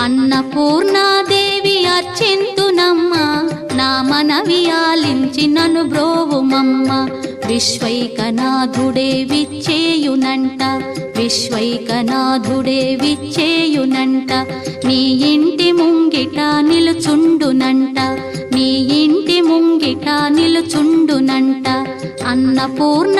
అన్నపూర్ణాదేవి అర్చింతునమ్మ, నా మనవి ఆలించి నన్ను బ్రోవుమమ్మ. విశ్వైకనాథుడే విచ్చేయునంట, విశ్వైకనాథుడే విచ్చేయునంట. నీ ఇంటి ముంగిట నిలుచుండునంట, నీ ఇంటి ముంగిట నిలుచుండునంట. అన్నపూర్ణ